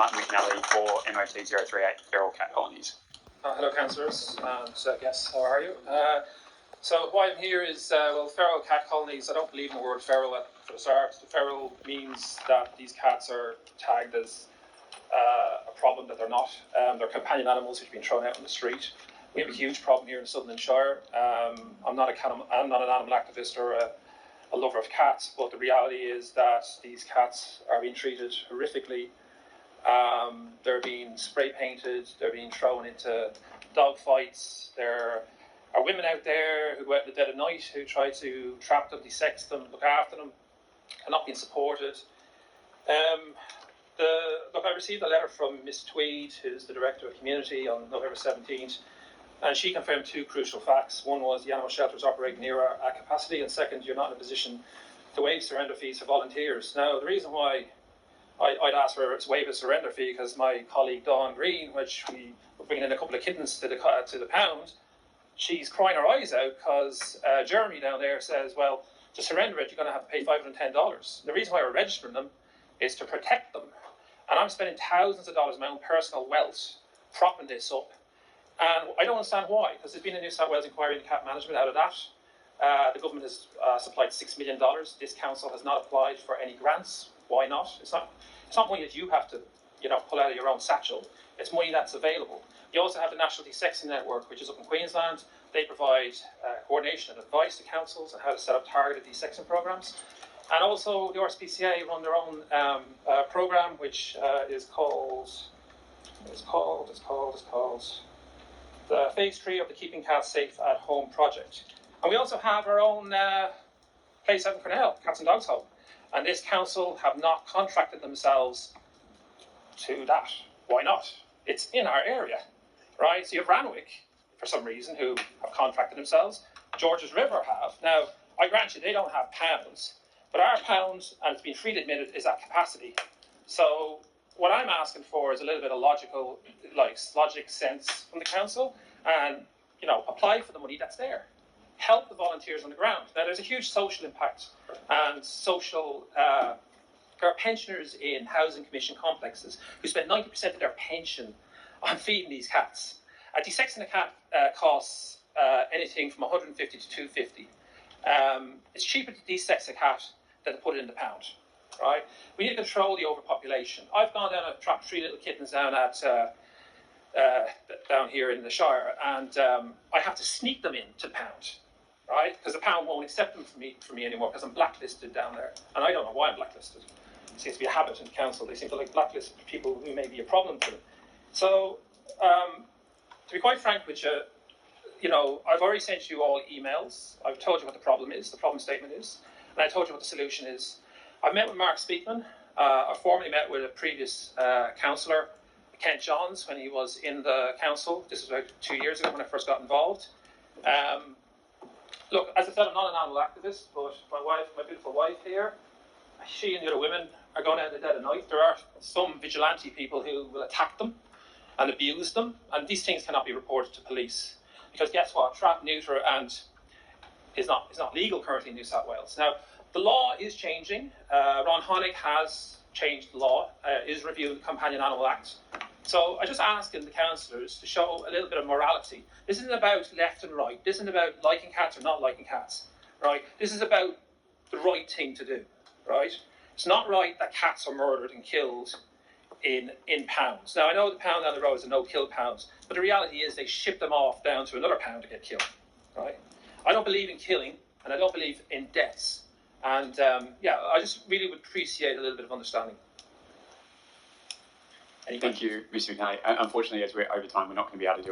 Martin McNally for MOT 038 Feral Cat Colonies. Hello, councillors and guests, how are you? So why I'm here is, well, feral cat colonies, I don't believe in the word feral for the start. The feral means that these cats are tagged as a problem that they're not. They're companion animals which have been thrown out on the street. We have a huge problem here in Sutherland Shire. I'm not an animal activist or a lover of cats, but the reality is that these cats are being treated horrifically. They're being spray painted, they're being thrown into dog fights. There are women out there who go out in the dead of night who try to trap them, desex them, look after them, are not being supported. Look, I received a letter from Miss Tweed, who's the Director of Community, on November 17th, and she confirmed two crucial facts. One was the animal shelters operate near at capacity, and second, you're not in a position to waive surrender fees for volunteers. Now, the reason why I'd ask for to waive a surrender fee, because my colleague Dawn Green, which we were bringing in a couple of kittens to the pound, she's crying her eyes out because Jeremy down there says, well, to surrender it, you're going to have to pay $510. The reason why we're registering them is to protect them. And I'm spending thousands of dollars of my own personal wealth propping this up. And I don't understand why, because there's been a New South Wales inquiry into cat management out of that. The government has supplied $6 million. This council has not applied for any grants. Why not? It's not money that you have to, pull out of your own satchel. It's money that's available. You also have the National Desexing Network, which is up in Queensland. They provide coordination and advice to councils on how to set up targeted desexing programs. And also the RSPCA run their own program, which is called the Phase 3 of the Keeping Cats Safe at Home project. And we also have our own place out in Cornell, Cats and Dogs Home. And this council have not contracted themselves to that. Why not? It's in our area, right? So you have Ranwick, for some reason, who have contracted themselves. George's River have. Now, I grant you, they don't have pounds, but our pounds, and it's been freely admitted, is at capacity. So what I'm asking for is a little bit of logic sense from the council, and apply for the money that's there. Help the volunteers on the ground. Now, there's a huge social impact and social. There are pensioners in housing commission complexes who spend 90% of their pension on feeding these cats. Desexing a cat costs anything from $150 to $250. It's cheaper to desex a cat than to put it in the pound. Right? We need to control the overpopulation. I've gone down and trapped 3 little kittens down down here in the Shire, and I have to sneak them into the pound, right? Because the pound won't accept them for me anymore because I'm blacklisted down there, and I don't know why I'm blacklisted. It seems to be a habit in the council. They seem to like blacklist people who may be a problem to them. So, to be quite frank with you, I've already sent you all emails. I've told you what the problem is, the problem statement is, and I told you what the solution is. I've met with Mark Speakman. I formerly met with a previous councillor, Kent Johns, when he was in the council. This was about 2 years ago when I first got involved. Look, as I said, I'm not an animal activist, but my beautiful wife here, she and the other women are going out in the dead of night. There are some vigilante people who will attack them and abuse them, and these things cannot be reported to police. Because guess what? Trap, neuter, and is not legal currently in New South Wales. Now, the law is changing. Ron Honig has changed the law, is reviewing the Companion Animal Act. So I just asking the councillors to show a little bit of morality. This isn't about left and right. This isn't about liking cats or not liking cats, right? This is about the right thing to do, right? It's not right that cats are murdered and killed in pounds. Now, I know the pound down the road is a no-kill pound, but the reality is they ship them off down to another pound to get killed, right? I don't believe in killing, and I don't believe in deaths. And, I just really would appreciate a little bit of understanding. Thank you, Mr. McNally. Unfortunately, as we're over time, we're not going to be able to do